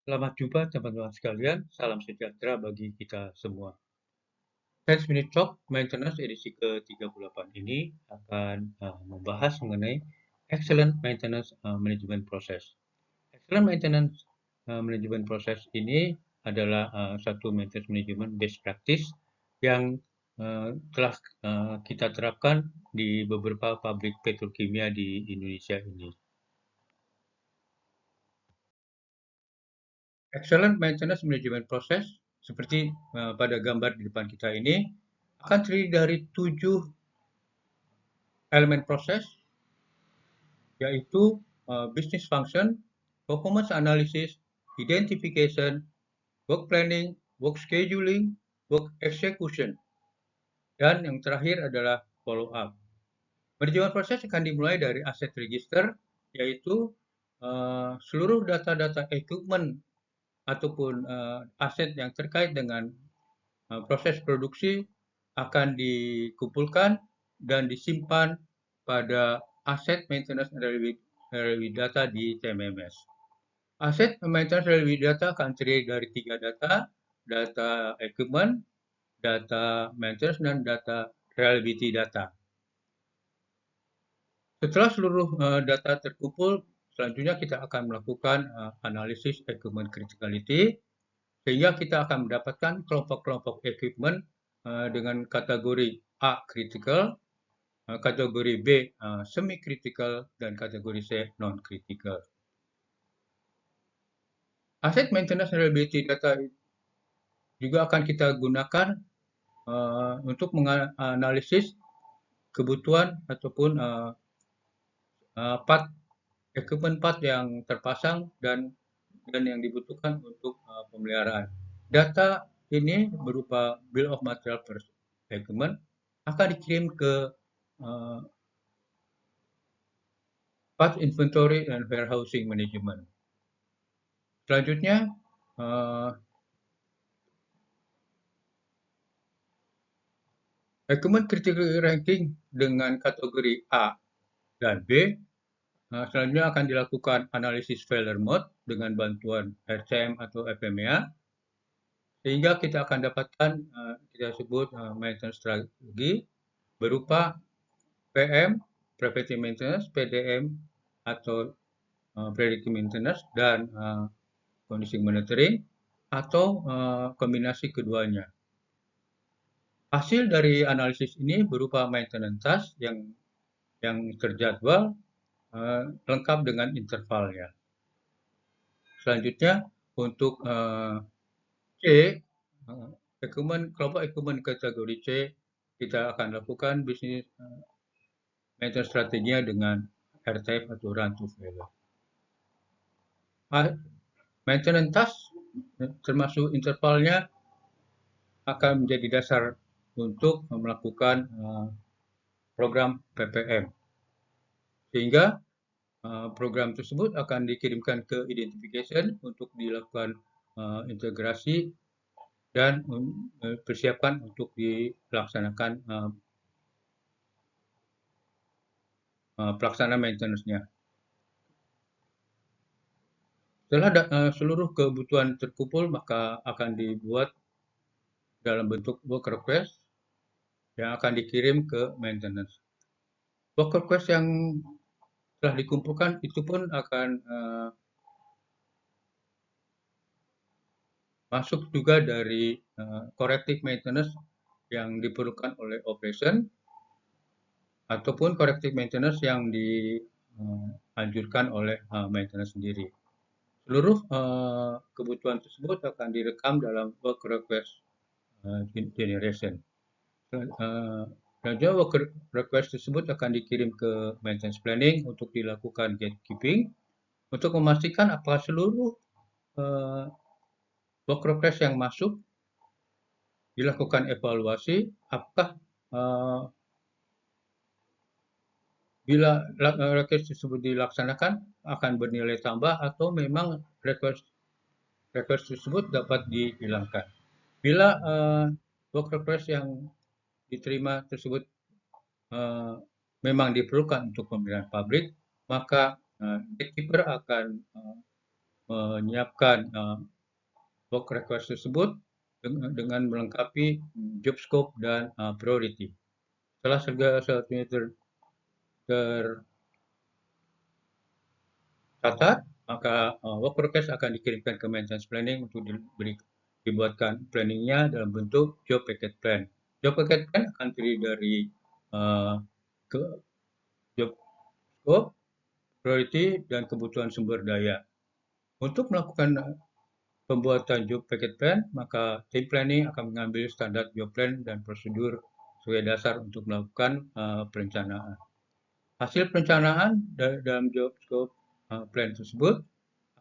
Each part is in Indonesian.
Selamat jumpa teman-teman sekalian, salam sejahtera bagi kita semua. 10 Minute Talk Maintenance edisi ke-38 ini akan membahas mengenai Excellent Maintenance Management Process. Excellent Maintenance Management Process ini adalah satu maintenance management best practice yang telah kita terapkan di beberapa pabrik petrokimia di Indonesia ini. Excellent maintenance management process seperti pada gambar di depan kita ini akan terdiri dari 7 elemen proses, yaitu business function, performance analysis, identification, work planning, work scheduling, work execution, dan yang terakhir adalah follow up. Manajemen proses akan dimulai dari aset register, yaitu seluruh data-data equipment ataupun aset yang terkait dengan proses produksi akan dikumpulkan dan disimpan pada aset maintenance reliability data di TMMS. Aset maintenance reliability data akan terdiri dari 3 data, data equipment, data maintenance, dan data reliability data. Setelah seluruh data terkumpul, selanjutnya kita akan melakukan analisis equipment criticality, sehingga kita akan mendapatkan kelompok-kelompok equipment dengan kategori A critical, kategori B semi critical, dan kategori C non critical. Asset maintenance reliability data juga akan kita gunakan untuk menganalisis kebutuhan ataupun equipment part yang terpasang dan yang dibutuhkan untuk pemeliharaan. Data ini berupa bill of material per equipment akan dikirim ke part inventory and warehousing management. Selanjutnya, equipment critical ranking dengan kategori A dan B selanjutnya akan dilakukan analisis failure mode dengan bantuan RCM atau FMEA, sehingga kita akan dapatkan kita sebut maintenance strategi berupa PM, preventive maintenance, PDM atau predictive maintenance, dan condition monitoring atau kombinasi keduanya. Hasil dari analisis ini berupa maintenance task yang terjadwal lengkap dengan intervalnya. Selanjutnya untuk C, kelompok equipment kategori C, kita akan lakukan bisnis maintenance strateginya dengan R-type atau run to failure. Maintenance task termasuk intervalnya akan menjadi dasar untuk melakukan program PPM. Sehingga program tersebut akan dikirimkan ke identification untuk dilakukan integrasi dan persiapan untuk dilaksanakan pelaksanaan maintenance-nya. Setelah seluruh kebutuhan terkumpul, maka akan dibuat dalam bentuk work request yang akan dikirim ke maintenance. Work request yang telah dikumpulkan itu pun akan masuk juga dari corrective maintenance yang diperlukan oleh operation ataupun corrective maintenance yang dianjurkan oleh maintenance sendiri. Seluruh kebutuhan tersebut akan direkam dalam work request generation. Selanjutnya work request tersebut akan dikirim ke maintenance planning untuk dilakukan gatekeeping untuk memastikan apakah seluruh work request yang masuk dilakukan evaluasi, apakah bila request tersebut dilaksanakan akan bernilai tambah atau memang request tersebut dapat dihilangkan. Bila work request yang diterima tersebut memang diperlukan untuk pembelian pabrik, maka gatekeeper akan menyiapkan work request tersebut dengan melengkapi job scope dan priority. Setelah segala sesuatunya tercatat, maka work request akan dikirimkan ke maintenance planning untuk dibuatkan planningnya dalam bentuk job package plan. Job package plan akan terdiri dari job scope, priority, dan kebutuhan sumber daya. Untuk melakukan pembuatan job package plan, maka tim planning akan mengambil standar job plan dan prosedur sebagai dasar untuk melakukan perencanaan. Hasil perencanaan dalam job scope plan tersebut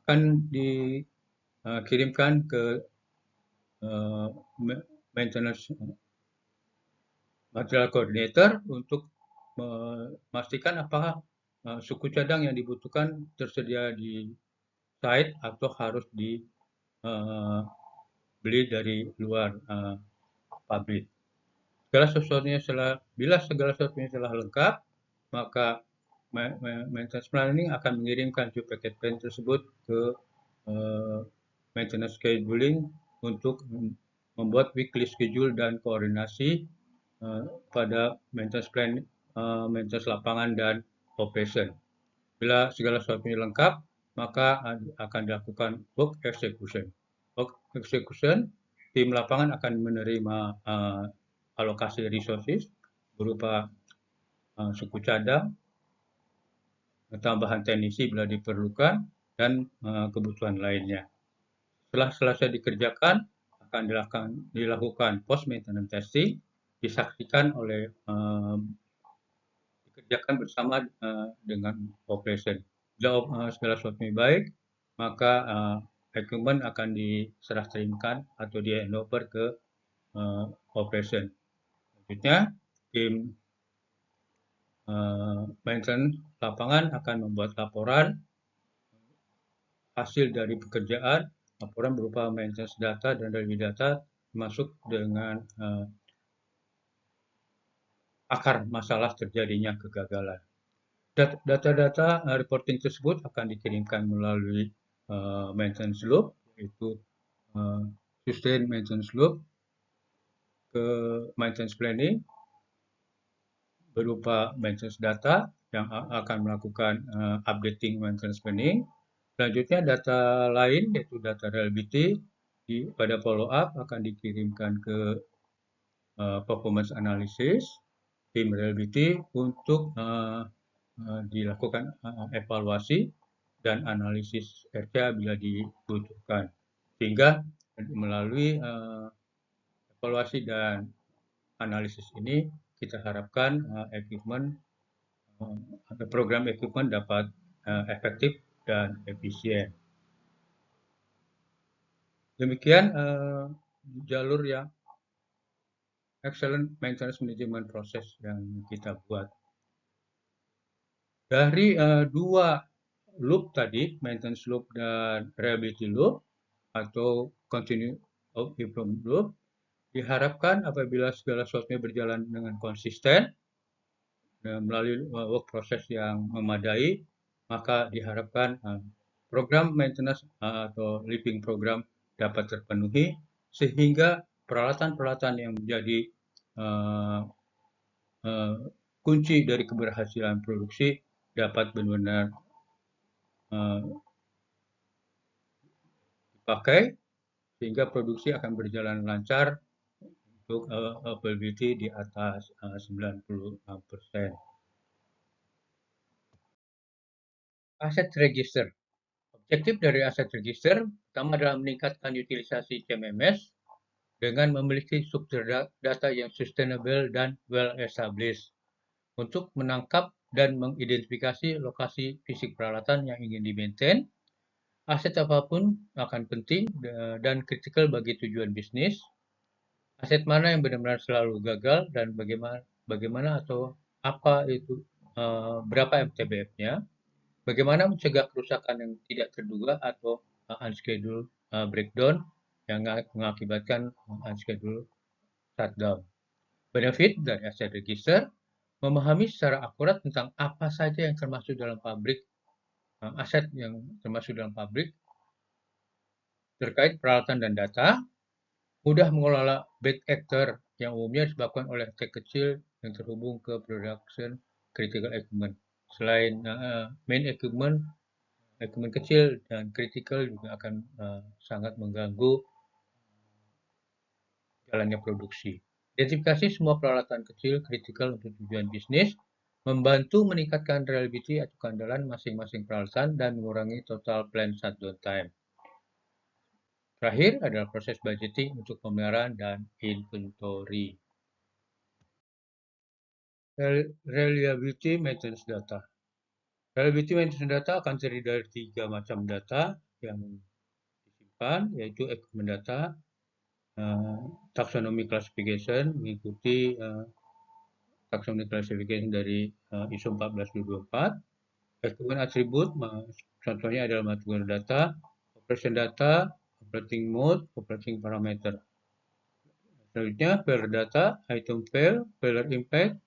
akan dikirimkan ke maintenance material coordinator untuk memastikan apakah suku cadang yang dibutuhkan tersedia di site atau harus dibeli dari luar pabrik. Bila segala sesuatunya telah lengkap, maka maintenance planning akan mengirimkan job package plan tersebut ke maintenance scheduling untuk membuat weekly schedule dan koordinasi pada maintenance plan, maintenance lapangan dan operation. Bila segala sesuatunya lengkap, maka akan dilakukan work execution. Work execution, tim lapangan akan menerima alokasi resources berupa suku cadang, tambahan teknisi bila diperlukan, dan kebutuhan lainnya. Setelah selesai dikerjakan, akan dilakukan post maintenance testing, disaksikan oleh dikerjakan bersama dengan operation. Bila segala sesuatunya baik, maka equipment akan diserah terimakan atau di handover ke operation. Selanjutnya, tim maintenance lapangan akan membuat laporan hasil dari pekerjaan, laporan berupa maintenance data dan review data, termasuk dengan akar masalah terjadinya kegagalan. Data-data reporting tersebut akan dikirimkan melalui maintenance loop, yaitu sustain maintenance loop ke maintenance planning berupa maintenance data yang akan melakukan updating maintenance planning. Selanjutnya data lain yaitu data reliability pada follow up akan dikirimkan ke performance analysis tim reliability untuk dilakukan evaluasi dan analisis RCA bila dibutuhkan. Sehingga melalui evaluasi dan analisis ini kita harapkan program equipment dapat efektif dan efisien. Demikian jalur yang excellent maintenance management process yang kita buat. Dari dua loop tadi, maintenance loop dan reliability loop atau continuous improvement loop, diharapkan apabila segala sesuatunya berjalan dengan konsisten melalui work process yang memadai, maka diharapkan program maintenance atau living program dapat terpenuhi sehingga peralatan-peralatan yang menjadi kunci dari keberhasilan produksi dapat benar-benar dipakai sehingga produksi akan berjalan lancar untuk availability di atas 96%. Aset register. Objektif dari aset register pertama adalah meningkatkan utilisasi CMMS dengan memiliki struktur data yang sustainable dan well established untuk menangkap dan mengidentifikasi lokasi fisik peralatan yang ingin di-maintain. Aset apapun akan penting dan kritikal bagi tujuan bisnis. Aset mana yang benar-benar selalu gagal dan bagaimana atau apa itu berapa MTBF-nya. Bagaimana mencegah kerusakan yang tidak terduga atau unscheduled breakdown yang mengakibatkan unscheduled shutdown. Benefit dari aset register, memahami secara akurat tentang apa saja yang termasuk dalam pabrik, aset yang termasuk dalam pabrik, terkait peralatan dan data, mudah mengelola bad actor yang umumnya disebabkan oleh tag kecil yang terhubung ke production critical equipment. Selain main equipment, equipment kecil dan critical juga akan sangat mengganggu jalannya produksi. Identifikasi semua peralatan kecil kritikal untuk tujuan bisnis, membantu meningkatkan reliability atau keandalan masing-masing peralatan dan mengurangi total plant shutdown time. Terakhir adalah proses budgeting untuk pemeliharaan dan inventory. Reliability maintenance data. Reliability maintenance data akan terdiri dari 3 macam data yang disimpan, yaitu equipment data, taxonomy classification, mengikuti taxonomy classification dari ISO 14224, equipment attribute, contohnya adalah material data, operation data, operating mode, operating parameter. Selanjutnya, failure data, item fail, failure impact,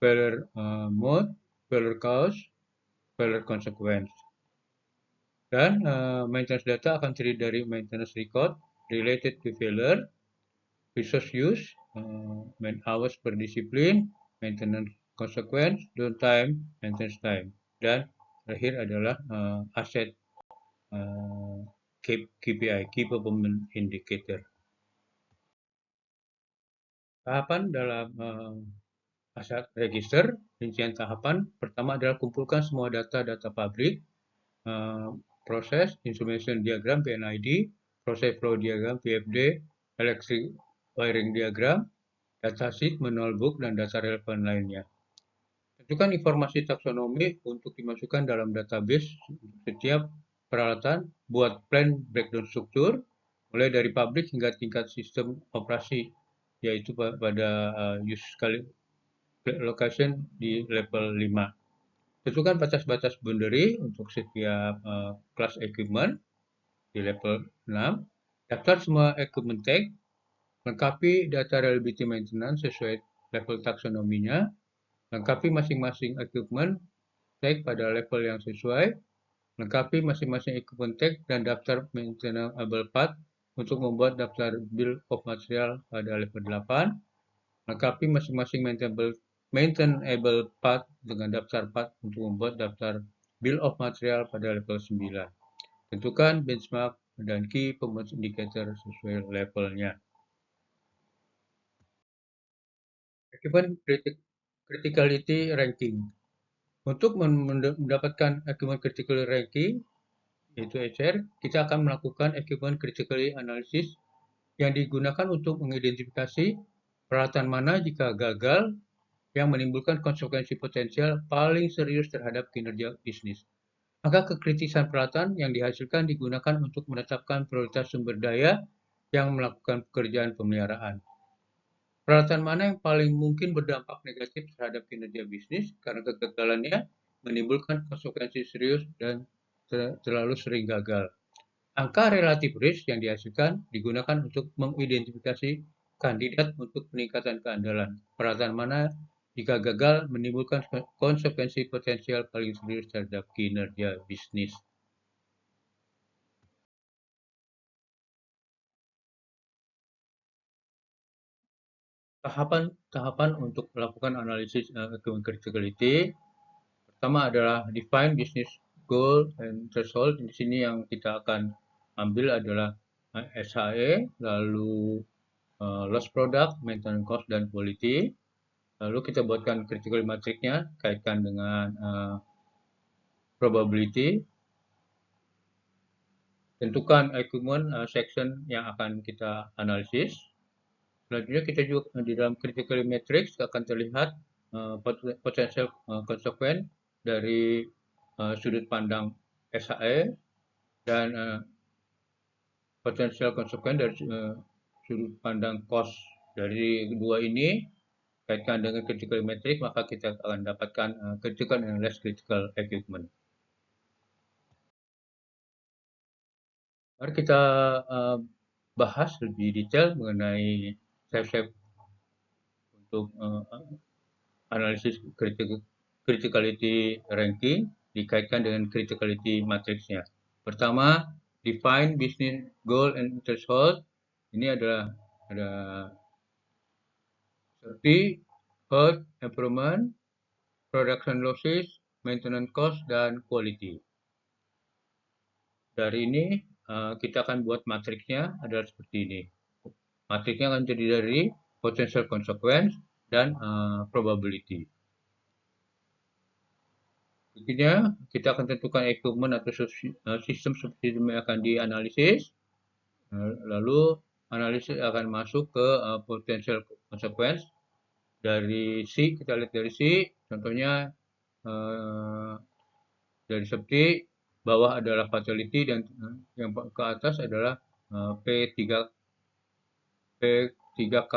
failure mode, failure cause, failure consequence. Dan maintenance data akan terdiri dari maintenance record related to failure, resource use, man hours per disiplin, maintenance consequence, downtime, maintenance time. Dan terakhir adalah aset KPI, Key Performance Indicator. Tahapan dalam aset register, rincian tahapan, pertama adalah kumpulkan semua data-data pabrik, proses, information diagram PNID, proses flow diagram PFD, electric wiring diagram, datasheet, manual book, dan data relevan lainnya. Tentukan informasi taksonomi untuk dimasukkan dalam database setiap peralatan, buat plan breakdown struktur, mulai dari pabrik hingga tingkat sistem operasi, yaitu pada use location di level 5. Tentukan batas-batas boundary untuk setiap kelas equipment di level 6. Daftar semua equipment tag, lengkapi data reliability maintenance sesuai level taksonominya, lengkapi masing-masing equipment tag pada level yang sesuai, lengkapi masing-masing equipment tag dan daftar maintainable path untuk membuat daftar bill of material pada level 8, lengkapi masing-masing maintainable path dengan daftar path untuk membuat daftar bill of material pada level 9. Tentukan benchmark dan key performance indicator sesuai levelnya. Equipment criticality ranking. Untuk mendapatkan equipment critical ranking, yaitu ECR, kita akan melakukan equipment criticality analysis yang digunakan untuk mengidentifikasi peralatan mana jika gagal yang menimbulkan konsekuensi potensial paling serius terhadap kinerja bisnis. Maka kekritisan peralatan yang dihasilkan digunakan untuk menetapkan prioritas sumber daya yang melakukan pekerjaan pemeliharaan. Peralatan mana yang paling mungkin berdampak negatif terhadap kinerja bisnis karena kegagalannya menimbulkan konsekuensi serius dan terlalu sering gagal. Angka relatif risk yang dihasilkan digunakan untuk mengidentifikasi kandidat untuk peningkatan keandalan. Peralatan mana jika gagal menimbulkan konsekuensi potensial paling serius terhadap kinerja bisnis. Tahapan untuk melakukan analisis equipment criticality. Pertama adalah define business goal and threshold. Di sini yang kita akan ambil adalah SHE, lalu loss product, maintenance cost, dan quality. Lalu kita buatkan critical matrix-nya, kaitkan dengan probability. Tentukan equipment section yang akan kita analisis. Selanjutnya kita juga di dalam critical matrix akan terlihat potential konsekuen dari sudut pandang SHE dan potensial konsekuen dari sudut pandang cost. Dari dua ini kaitkan dengan critical matrix, maka kita akan dapatkan critical and less critical equipment. Mari kita bahas lebih detail mengenai step-step untuk analisis criticality ranking dikaitkan dengan criticality matrix-nya. Pertama, define business goal and threshold. Ini adalah ada seperti health improvement, production losses, maintenance cost, dan quality. Dari ini kita akan buat matriksnya adalah seperti ini. Matriksnya akan terdiri dari potential consequence dan probability. Berikutnya kita akan tentukan equipment atau sistem yang akan dianalisis. Lalu analisis akan masuk ke potential consequence. Dari C, kita lihat dari C, contohnya dari seperti bawah adalah fatality dan yang ke atas adalah P3K.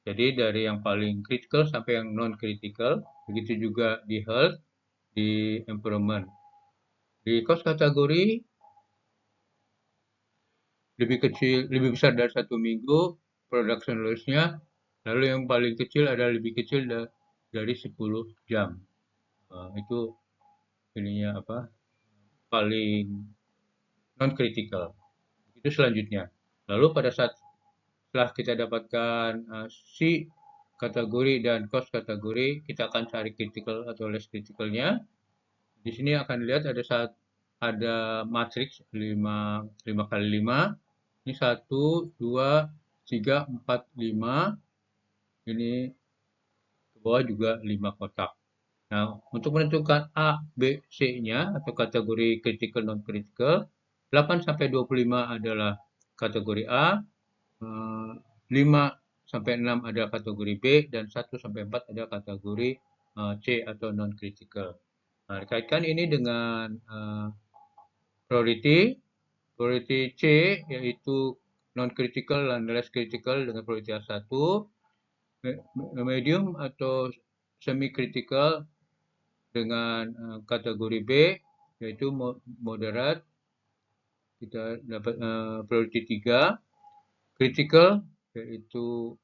Jadi dari yang paling critical sampai yang non critical, begitu juga di health, di improvement. Di cost kategori lebih kecil, lebih besar dari 1 minggu production loss-nya, lalu yang paling kecil adalah lebih kecil dari 10 jam. Itu ininya apa? Paling non critical. Itu selanjutnya. Lalu pada saat setelah kita dapatkan C kategori dan cost kategori, kita akan cari critical atau less criticalnya. Di sini akan dilihat ada matriks 5 kali 5. Ini 1, 2, 3, 4, 5. Ini ke bawah juga 5 kotak. Nah, untuk menentukan A, B, C-nya atau kategori critical non critical, 8 sampai 25 adalah kategori A, 5 sampai 6 adalah kategori B, dan 1 sampai 4 adalah kategori C atau non critical. Nah, dikaitkan ini dengan priority C yaitu non critical dan less critical dengan priority A1, medium atau semi critical dengan kategori B yaitu moderate, kita dapat priority 3, critical yaitu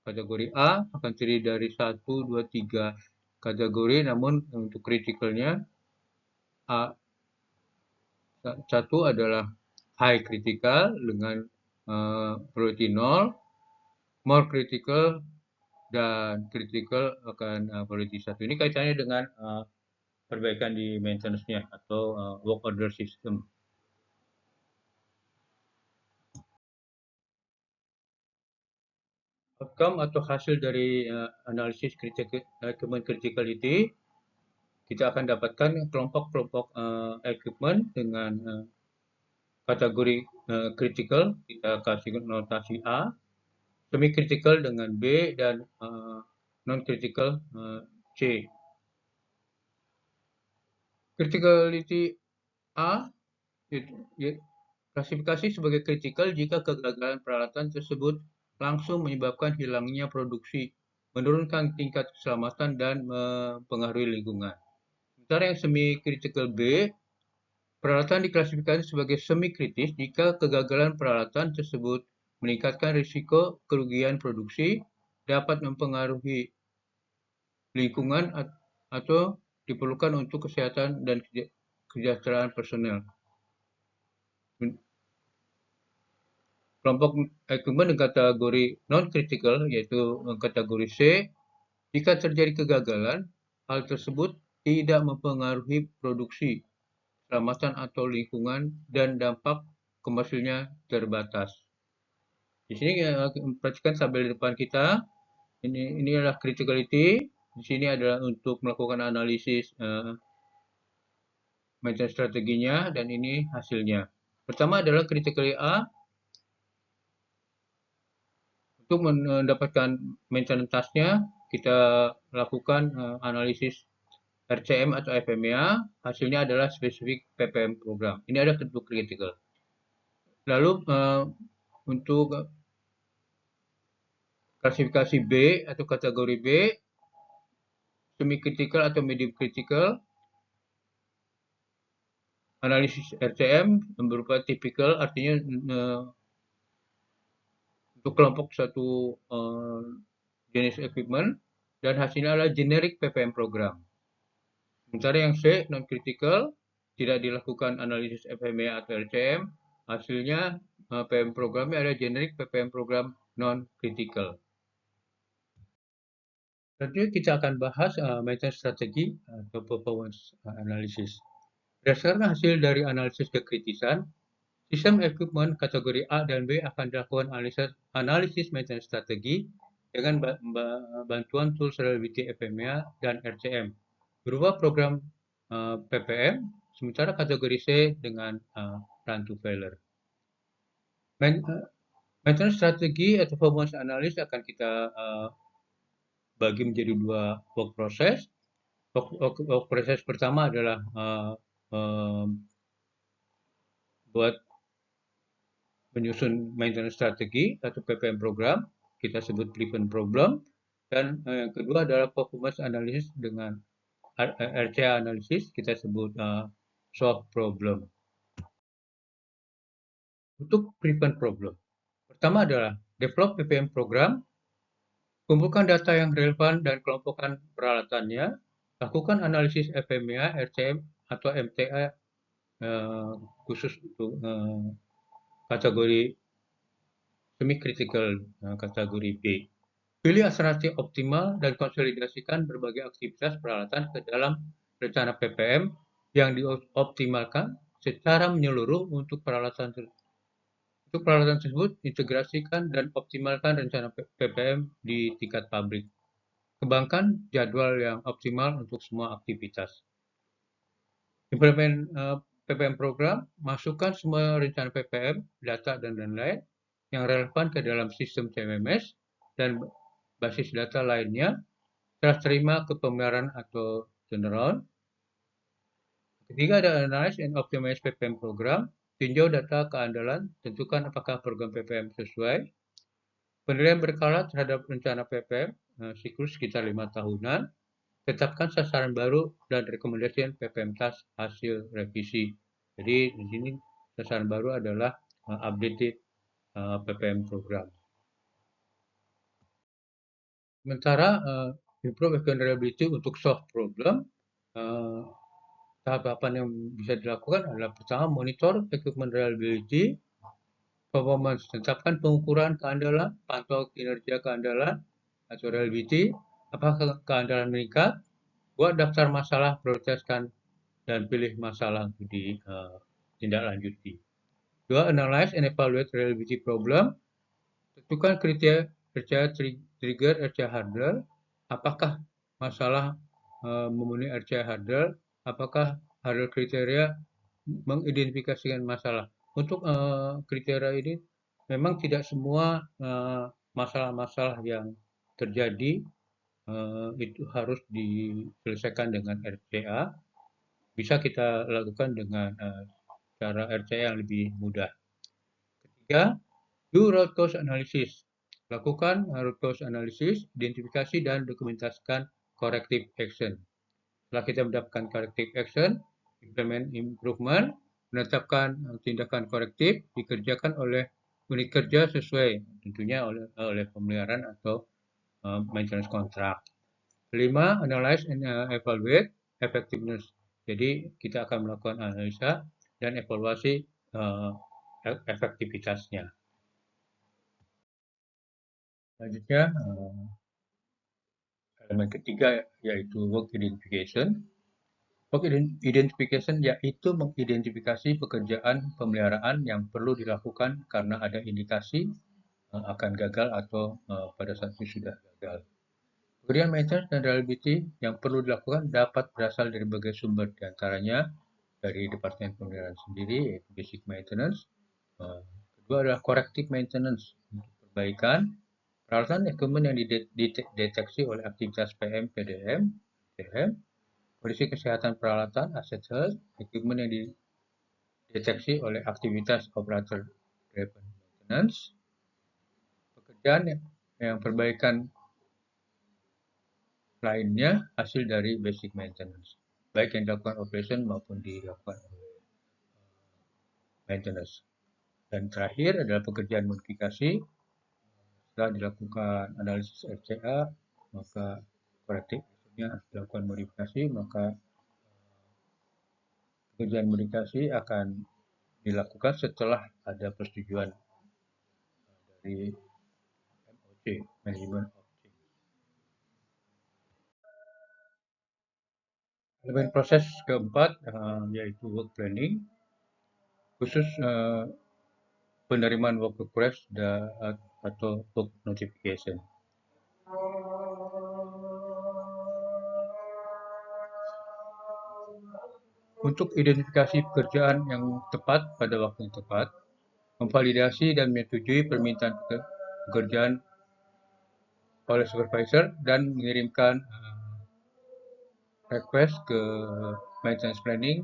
kategori A akan terdiri dari 1, 2, 3 kategori, namun untuk critical-nya A1 adalah high critical dengan priority 0, more critical dan critical akan priority 1. Ini kaitannya dengan perbaikan di maintenance-nya atau work order system. Outcome atau hasil dari analisis equipment criticality, kita akan dapatkan kelompok-kelompok equipment dengan kategori critical, kita kasih notasi A, semi critical dengan B, dan non critical C. Criticality A klasifikasi sebagai critical jika kegagalan peralatan tersebut langsung menyebabkan hilangnya produksi, menurunkan tingkat keselamatan, dan mempengaruhi lingkungan. Sementara yang semi critical B, peralatan diklasifikasi sebagai semi kritis jika kegagalan peralatan tersebut meningkatkan risiko kerugian produksi, dapat mempengaruhi lingkungan, atau diperlukan untuk kesehatan dan kesejahteraan personel. Kelompok equipment dengan kategori non-critical yaitu kategori C, jika terjadi kegagalan, hal tersebut tidak mempengaruhi produksi, keselamatan atau lingkungan, dan dampak komersilnya terbatas. Di sini perhatikan tabel di depan kita. Ini adalah criticality. Di sini adalah untuk melakukan analisis maintenance strateginya, dan ini hasilnya. Pertama adalah criticality A. Untuk mendapatkan maintenance task-nya, kita lakukan analisis RCM atau FMEA, hasilnya adalah spesifik PPM program. Ini ada bentuk critical. Lalu untuk klasifikasi B atau kategori B, semi critical atau medium critical, analisis RCM berupa typical, artinya untuk kelompok satu jenis equipment, dan hasilnya adalah generic PPM program. Sementara yang C, non-critical, tidak dilakukan analisis FMEA atau RCM, hasilnya PM programnya ada generik PPM program non-critical. Selanjutnya kita akan bahas maintenance strategi atau performance analysis. Berdasarkan hasil dari analisis kekritisan, sistem equipment kategori A dan B akan dilakukan analisis maintenance strategi dengan bantuan tools reliability FMEA dan RCM berupa program PPM, sementara kategori C dengan run to failure. Maintenance strategi atau performance analysis akan kita bagi menjadi dua work process. Work process pertama adalah buat menyusun maintenance strategi atau PPM program, kita sebut prevention problem, dan yang kedua adalah performance analysis dengan RCA analysis, kita sebut solve problem. Untuk prevent problem, pertama adalah develop PPM program, kumpulkan data yang relevan dan kelompokkan peralatannya, lakukan analisis FMEA, RCM, atau MTA khusus untuk kategori semi-critical kategori B. Pilih alternatif optimal dan konsolidasikan berbagai aktivitas peralatan ke dalam rencana PPM yang dioptimalkan secara menyeluruh untuk peralatan tersebut, integrasikan dan optimalkan rencana PPM di tingkat pabrik. Kembangkan jadwal yang optimal untuk semua aktivitas. Implement PPM program, masukkan semua rencana PPM, data, dan lain-lain yang relevan ke dalam sistem CMMS dan basis data lainnya, serah terima ke pemeliharaan atau turnaround. Ketiga ada analyze and optimize PPM program, tinjau data keandalan, tentukan apakah program PPM sesuai. Penilaian berkala terhadap rencana PPM, siklus sekitar 5 tahunan. Tetapkan sasaran baru dan rekomendasi PPM task hasil revisi. Jadi di sini sasaran baru adalah updated PPM program. Sementara improve reliability untuk solve problem, tahapan yang bisa dilakukan adalah pertama monitor equipment reliability, performance, tetapkan pengukuran keandalan, pantau kinerja keandalan atau reliability, apakah keandalan meningkat, buat daftar masalah, prioritaskan dan pilih masalah untuk ditindaklanjuti. Dua, analyze and evaluate reliability problem, tentukan kriteria trigger RCA hurdle, apakah masalah memenuhi RCA hurdle, apakah hurdle kriteria mengidentifikasikan masalah. Untuk kriteria ini memang tidak semua masalah-masalah yang terjadi itu harus diselesaikan dengan RCA. Bisa kita lakukan dengan cara RCA yang lebih mudah. Ketiga, do root cause analysis. Lakukan root cause analysis, identifikasi dan dokumentasikan corrective action. Setelah kita mendapatkan corrective action, implement improvement, menetapkan tindakan korektif, dikerjakan oleh unit kerja sesuai tentunya oleh pemeliharaan atau maintenance contract. Kelima, analyze and evaluate effectiveness. Jadi kita akan melakukan analisa dan evaluasi efektivitasnya. Selanjutnya, elemen ketiga yaitu work identification. Work identification yaitu mengidentifikasi pekerjaan pemeliharaan yang perlu dilakukan karena ada indikasi akan gagal atau pada saat itu sudah gagal. Kemudian maintenance dan reliability yang perlu dilakukan dapat berasal dari berbagai sumber, diantaranya dari Departemen Pemeliharaan sendiri, yaitu basic maintenance. Kedua adalah corrective maintenance, untuk perbaikan peralatan equipment yang dideteksi oleh aktivitas PM, PDM, TM, kondisi kesehatan peralatan, asset health, equipment yang dideteksi oleh aktivitas operator driven maintenance, pekerjaan yang perbaikan lainnya hasil dari basic maintenance, baik yang dilakukan operation maupun dilakukan maintenance. Dan terakhir adalah pekerjaan modifikasi. Setelah dilakukan analisis RCA, maka korektif dilakukan modifikasi, maka Pengerjaan modifikasi akan dilakukan setelah ada persetujuan dari MOC, Management of Change. Elemen proses keempat yaitu work planning, khusus penerimaan work request atau work notification. Untuk identifikasi pekerjaan yang tepat pada waktu yang tepat, memvalidasi dan menyetujui permintaan pekerjaan oleh supervisor dan mengirimkan request ke maintenance planning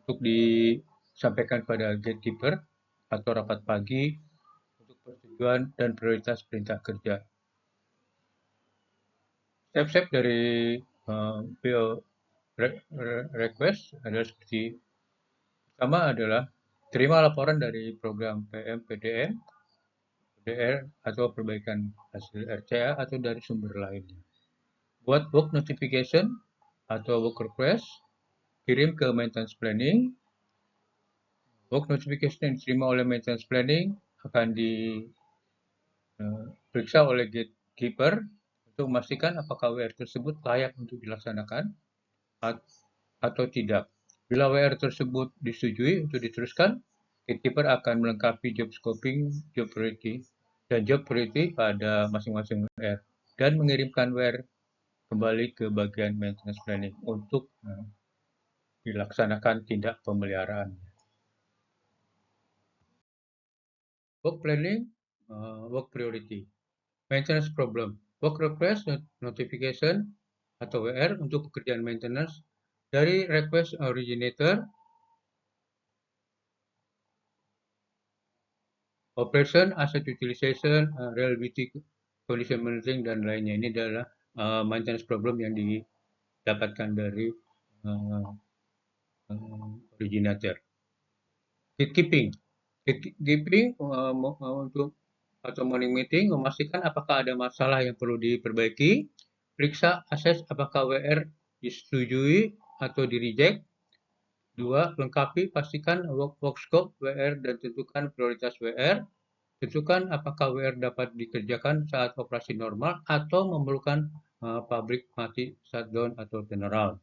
untuk disampaikan pada gatekeeper atau rapat pagi untuk persetujuan dan prioritas perintah kerja. Step-step dari PO request adalah seperti pertama adalah terima laporan dari program PM, PDM, PDR atau perbaikan hasil RCA atau dari sumber lainnya. Buat work notification atau work request, kirim ke maintenance planning. Work notification yang diterima oleh maintenance planning akan diperiksa oleh gatekeeper untuk memastikan apakah WR tersebut layak untuk dilaksanakan atau tidak. Bila WR tersebut disetujui untuk diteruskan, gatekeeper akan melengkapi job scoping, job priority, dan job priority pada masing-masing WR dan mengirimkan WR kembali ke bagian maintenance planning untuk dilaksanakan tindak pemeliharaan. Work planning, work priority, maintenance problem, work request notification atau WR untuk pekerjaan maintenance dari request originator, operation, asset utilization, reliability, condition monitoring, dan lainnya. Ini adalah maintenance problem yang didapatkan dari originator. Gatekeeping. Gatekeeping untuk atau morning meeting memastikan apakah ada masalah yang perlu diperbaiki, periksa akses apakah WR disetujui atau di reject. 2. Lengkapi pastikan work scope WR dan tentukan prioritas WR. Tentukan apakah WR dapat dikerjakan saat operasi normal atau memerlukan pabrik mati, shutdown, atau turnaround.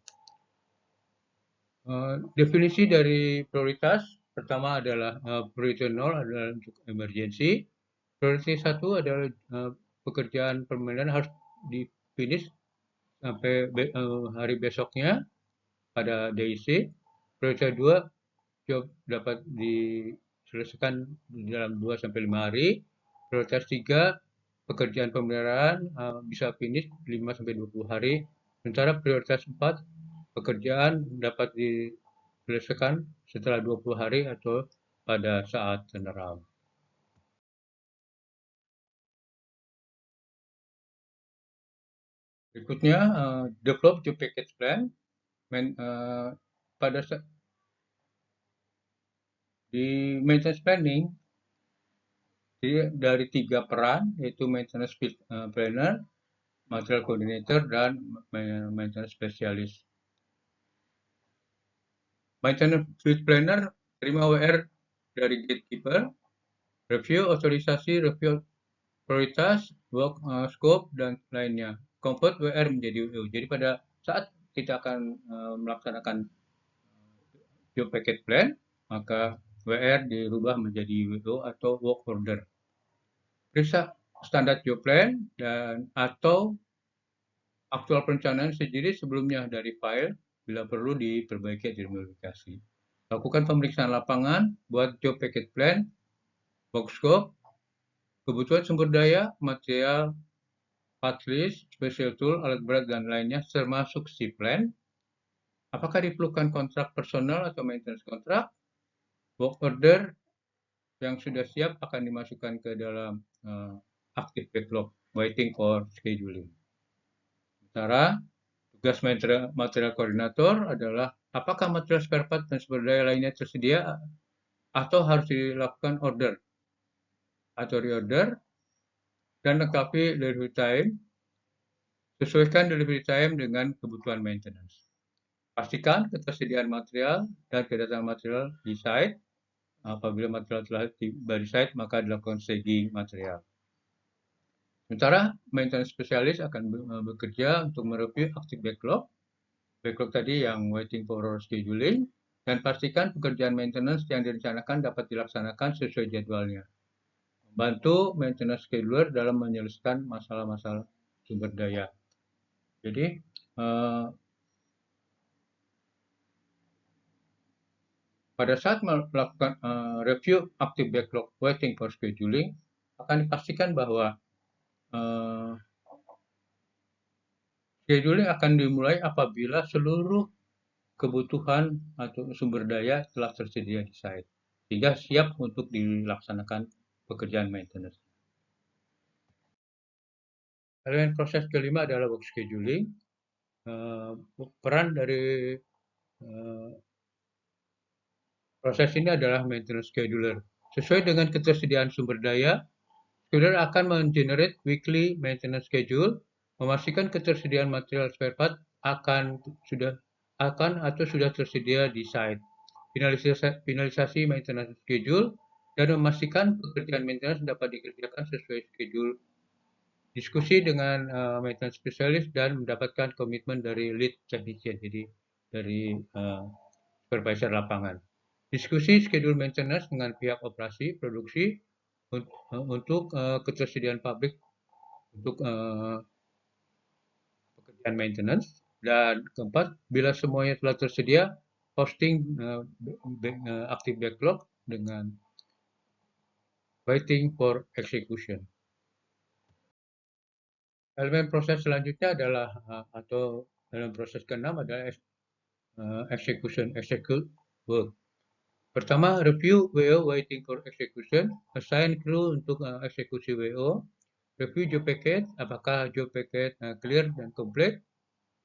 Definisi dari prioritas pertama adalah prioritas 0 adalah untuk emergency. Prioritas 1 adalah pekerjaan permainan harus di finish sampai hari besoknya pada DIC. Prioritas 2 job dapat diselesaikan dalam 2 sampai 5 hari. Prioritas 3 pekerjaan pemeliharaan bisa finish 5 sampai 20 hari. Sementara prioritas 4 pekerjaan dapat diselesaikan setelah 20 hari atau pada saat turnaround. Berikutnya, develop job package plan. Pada di maintenance planning, jadi dari 3 peran, yaitu maintenance planner, material coordinator, dan maintenance specialist. Maintenance field planner terima WR dari gatekeeper, review otorisasi, review prioritas, work scope, dan lainnya. Convert WR menjadi WO. Jadi pada saat kita akan melaksanakan job package plan, maka WR dirubah menjadi WO atau work order. Periksa standar job plan dan atau aktual perencanaan sendiri sebelumnya dari file bila perlu diperbaiki atau dimodifikasi. Lakukan pemeriksaan lapangan buat job package plan, work scope, kebutuhan sumber daya, material, part list, special tool, alat berat, dan lainnya, termasuk si plan. Apakah diperlukan kontrak personal atau maintenance kontrak? Work order yang sudah siap akan dimasukkan ke dalam active backlog, waiting for scheduling. Sementara tugas material koordinator adalah apakah material spare part dan sumber daya lainnya tersedia atau harus dilakukan order atau reorder, dan lengkapi delivery time. Sesuaikan delivery time dengan kebutuhan maintenance. Pastikan ketersediaan material dan kedatangan material di site. Apabila material telah tiba di site, maka dilakukan staging material. Sementara maintenance spesialis akan bekerja untuk mereview active backlog. Backlog tadi yang waiting for scheduling, dan pastikan pekerjaan maintenance yang direncanakan dapat dilaksanakan sesuai jadwalnya. Bantu maintenance scheduler dalam menyelesaikan masalah-masalah sumber daya. Jadi, pada saat melakukan review active backlog waiting for scheduling, akan dipastikan bahwa scheduling akan dimulai apabila seluruh kebutuhan atau sumber daya telah tersedia di site, sehingga siap untuk dilaksanakan pekerjaan maintenance. Elemen proses kelima adalah work scheduling. Peran dari proses ini adalah maintenance scheduler. Sesuai dengan ketersediaan sumber daya, scheduler akan men-generate weekly maintenance schedule, memastikan ketersediaan material spare part akan atau sudah tersedia di site. Finalisasi maintenance schedule dan memastikan pekerjaan maintenance dapat dikerjakan sesuai schedule. Diskusi dengan maintenance spesialis dan mendapatkan komitmen dari lead technician, jadi dari supervisor lapangan. Diskusi schedule maintenance dengan pihak operasi produksi untuk ketersediaan pabrik untuk pekerjaan maintenance. Dan keempat, bila semuanya telah tersedia, posting active backlog dengan waiting for execution. Elemen proses selanjutnya adalah atau dalam proses ke-6 adalah execute work. Pertama, review WO waiting for execution, assign crew untuk eksekusi WO, review job package, apakah job package clear dan complete,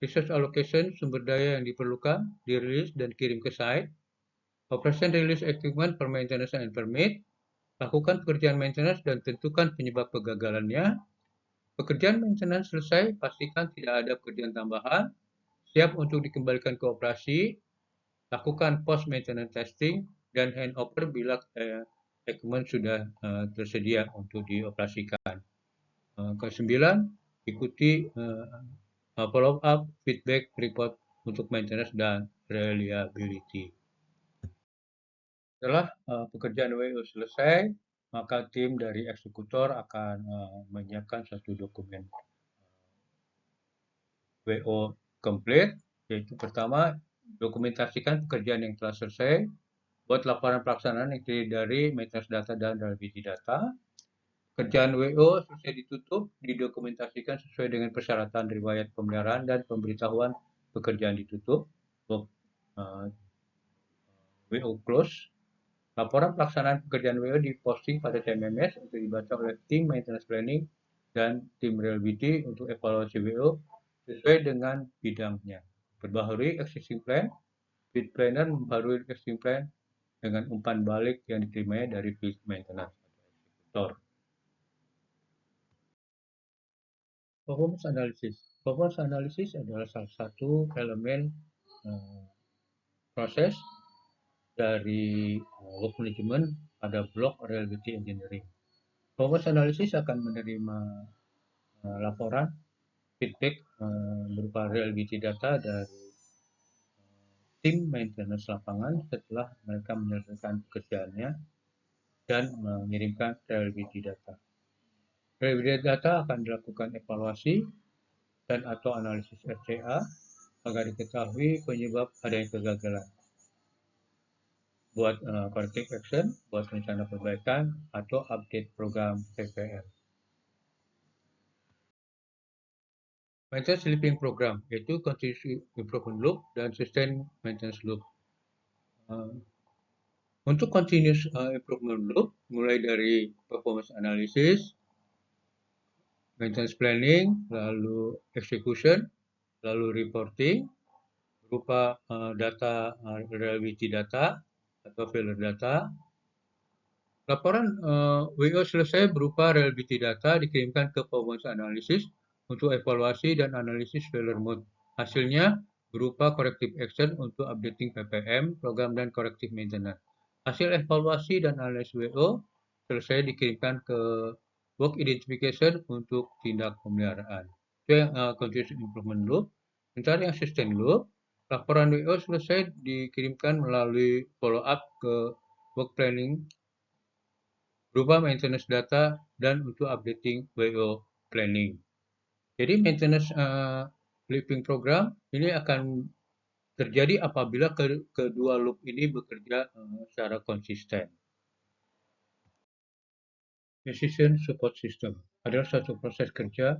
resource allocation, sumber daya yang diperlukan, dirilis dan kirim ke site, operation release equipment per maintenance and permit, lakukan pekerjaan maintenance dan tentukan penyebab kegagalannya. Pekerjaan maintenance selesai, pastikan tidak ada pekerjaan tambahan, siap untuk dikembalikan ke operasi, lakukan post maintenance testing, dan handover bila equipment sudah tersedia untuk dioperasikan. Kesembilan, ikuti follow up feedback report untuk maintenance dan reliability. Setelah pekerjaan WO selesai, maka tim dari eksekutor akan menyiapkan satu dokumen WO komplit, yaitu pertama, dokumentasikan pekerjaan yang telah selesai, buat laporan pelaksanaan yang terdiri dari maintenance data dan reliability data. Pekerjaan WO selesai ditutup, didokumentasikan sesuai dengan persyaratan riwayat pemeliharaan dan pemberitahuan pekerjaan ditutup, WO close. Laporan pelaksanaan pekerjaan WO diposting pada TMMS untuk dibaca oleh tim maintenance planning dan tim reliability untuk evaluasi WO sesuai dengan bidangnya. Perbaharui existing plan, lead planner memperbarui existing plan dengan umpan balik yang diterimanya dari field maintenance atau eksekutor. Performance analysis. Performance analysis adalah salah satu elemen proses dari work management pada blok reliability engineering. Performance analysis akan menerima laporan feedback berupa reliability data dari tim maintenance lapangan setelah mereka menyelesaikan pekerjaannya dan mengirimkan reliability data. Reliability data akan dilakukan evaluasi dan atau analisis RCA agar diketahui penyebab adanya kegagalan. Buat corrective action, buat rencana perbaikan, atau update program PPL. Maintenance Sleeping Program, yaitu Continuous Improvement Loop dan Sustain Maintenance Loop. Untuk Continuous Improvement Loop, mulai dari Performance Analysis, Maintenance Planning, lalu Execution, lalu Reporting, berupa data reliability data, atau failure data. Laporan WO selesai berupa reliability data dikirimkan ke performance analysis untuk evaluasi dan analisis failure mode. Hasilnya berupa corrective action untuk updating PPM, program dan corrective maintenance. Hasil evaluasi dan analisis WO selesai dikirimkan ke work identification untuk tindak pemeliharaan. Itu yang continuous improvement loop. Sementara yang sustain loop, laporan WO selesai dikirimkan melalui follow up ke work planning berupa maintenance data dan untuk updating WO planning. Jadi maintenance looping program ini akan terjadi apabila kedua loop ini bekerja secara konsisten. Decision Support System adalah suatu proses kerja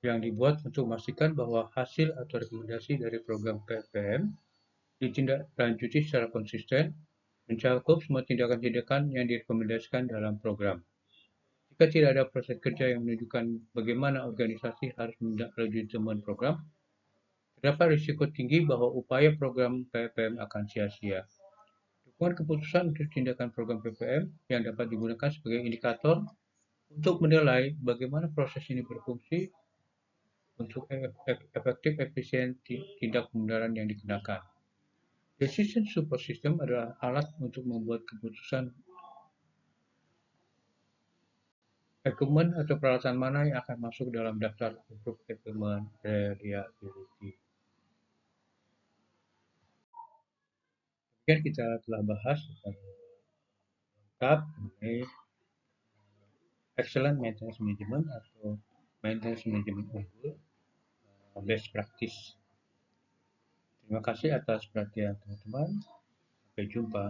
yang dibuat untuk memastikan bahwa hasil atau rekomendasi dari program PPM ditindaklanjuti secara konsisten, mencakup semua tindakan-tindakan yang direkomendasikan dalam program. Jika tidak ada proses kerja yang menunjukkan bagaimana organisasi harus menindaklanjuti temuan program, terdapat risiko tinggi bahwa upaya program PPM akan sia-sia. Dukungan keputusan untuk tindakan program PPM yang dapat digunakan sebagai indikator untuk menilai bagaimana proses ini berfungsi untuk efektif efisien tindak pembenaran yang dikenakan. Decision Support System adalah alat untuk membuat keputusan equipment atau peralatan mana yang akan masuk dalam daftar Approved Equipment Reliability. Demikian kita telah bahas lengkap mengenai Excellent Maintenance Management atau Maintenance Management unggul best practice. Terima kasih atas perhatian teman-teman. Sampai jumpa.